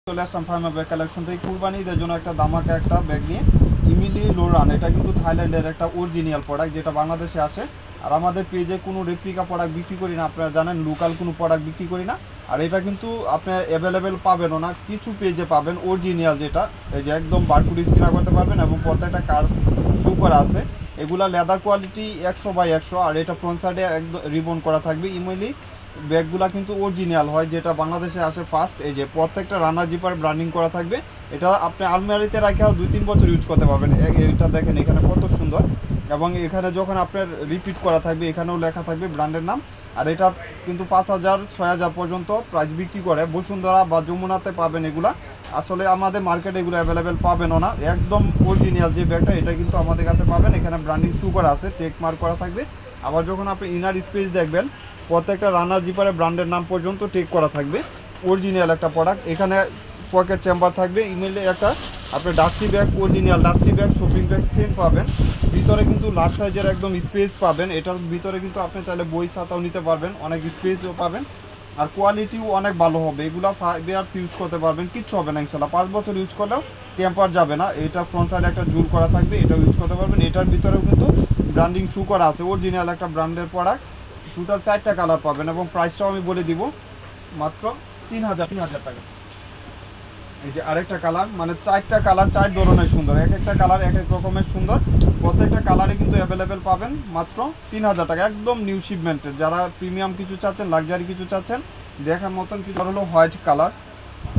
চলে আসলাম Pharma bag collection থেকে কুরবানি ঈদের জন্য একটা দামাকা একটা ব্যাগ নিয়ে ইমিলি লোরান। এটা কিন্তু থাইল্যান্ডের একটা অরিজিনাল প্রোডাক্ট যেটা বাংলাদেশে আসে। আর আমাদের পেজে কোনো রেপ্লিকা প্রোডাক্ট বিক্রি করি না, আপনারা জানেন লোকাল কোনো প্রোডাক্ট বিক্রি করি না। আর এটা কিন্তু আপনি অ্যাভেলেবেল পাবেনও না, কিছু পেজে পাবেন অরিজিনাল যেটা এই যে একদম বারকোড স্ক্যান করতে পারবেন এবং প্রত্যেকটা কার শু করা আছে। এগুলা লেদার কোয়ালিটি 100/100। আর এটা ফ্রন্ট সাইডে একদম রিবন করা থাকবে। ইমিলি ব্যাগগুলা কিন্তু অরিজিনাল হয় যেটা বাংলাদেশে আসে ফার্স্ট। এই যে প্রত্যেকটা রানার জিপার ব্র্যান্ডিং করা থাকবে। এটা আপনি আলমারিতে রাখাও 2-3 বছর ইউজ করতে পারবেন। এটা দেখেন এখানে কত সুন্দর, এবং এখানে যখন আপনার রিপিট করা থাকবে এখানেও লেখা থাকবে ব্র্যান্ডের নাম। আর এটা কিন্তু 5,000-6,000 পর্যন্ত প্রাইস বিক্রি করে। বসুন্ধরা বা যমুনাতে পাবেন এগুলা। আসলে আমাদের মার্কেটে এগুলো অ্যাভেলেবেল পাবেনও না। একদম অরিজিনাল যে ব্যাগটা এটা কিন্তু আমাদের কাছে পাবেন। এখানে ব্র্যান্ডিং শু করা আছে, টেক মার্ক করা থাকবে। আবার যখন আপনি ইনার স্পেস দেখবেন প্রত্যেকটা রানার জিপারে ব্র্যান্ডের নাম পর্যন্ত টেক করা থাকবে। অরিজিনাল একটা প্রোডাক্ট। এখানে পকেট চেম্বার থাকবে। ইমেলে একটা আপনি dusty bag, original dusty bag, shopping bag same পাবেন। ভিতরে কিন্তু লার্জ সাইজের একদম স্পেস পাবেন। এটার ভিতরে কিন্তু আপনি চাইলে বই খাতাও নিতে পারবেন, অনেক স্পেসও পাবেন। আর কোয়ালিটিও অনেক ভালো হবে। এগুলো 5 ইয়ার্স ইউজ করতে পারবেন, কিচ্ছু হবে না ইনশাল্লাহ। 5 বছর ইউজ করলেও টেম্পার যাবে না। এটা ফ্রন্ট সাইডে একটা জুল করা থাকবে, এটাও ইউজ করতে পারবেন। এটার ভিতরেও কিন্তু ব্র্যান্ডিং শু করা আছে, অরিজিনাল একটা ব্র্যান্ডের প্রোডাক্ট। টোটাল 4টা কালার পাবেন এবং প্রাইসটাও আমি বলে দিব মাত্র 3,000 টাকা। এই যে আরেকটা কালার, মানে 4টা কালার 4 ধরনের সুন্দর, এক একটা কালার এক এক রকমের সুন্দর। প্রত্যেকটা কালারে কিন্তু অ্যাভেলেবেল পাবেন মাত্র 3,000 টাকা, একদম নিউ শিপমেন্টের। যারা প্রিমিয়াম কিছু চাচ্ছেন, লাক্সারি কিছু চাচ্ছেন, দেখার মতন কিছু হলো হোয়াইট কালার,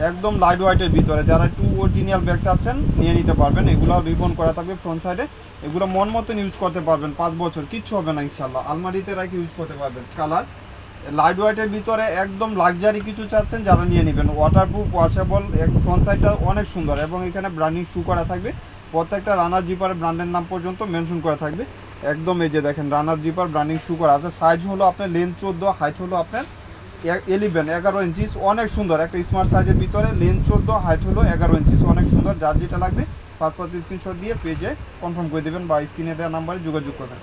একদম লাইট হোয়াইটের ভিতরে যারা একটু অরিজিনাল ব্যাগ চাচ্ছেন নিয়ে নিতে পারবেন। এগুলো রিবন করা থাকবে ফ্রন্ট সাইডে। এগুলো মন মতন ইউজ করতে পারবেন, 5 বছর কিচ্ছু হবে না ইনশাল্লাহ। আলমারিতে রাখি ইউজ করতে পারবেন। কালার লাইট হোয়াইটের ভিতরে একদম লাক্সারি কিছু চাচ্ছেন যারা নিয়ে নেবেন। ওয়াটারপ্রুফ, ওয়াশেবল, ফ্রন্ট সাইডটা অনেক সুন্দর এবং এখানে ব্র্যান্ডিং শু করা থাকবে। প্রত্যেকটা রানার জিপারের ব্র্যান্ডের নাম পর্যন্ত মেনশন করা থাকবে। একদম এই যে দেখেন রানার জিপার ব্র্যান্ডিং শু করা আছে। সাইজ হলো আপনার লেন্থ 14, হাইট হলো আপনার 11 ইঞ্চিস, অনেক সুন্দর একটা স্মার্ট সাইজের ভিতরে। লেন্থ 14, হাইট হলো 11 ইঞ্চিস, অনেক সুন্দর। যার যেটা লাগবে 5 স্ক্রিনশট দিয়ে পেজে কনফার্ম করে দেবেন বা স্ক্রিনে দেওয়া নাম্বারে যোগাযোগ করবেন।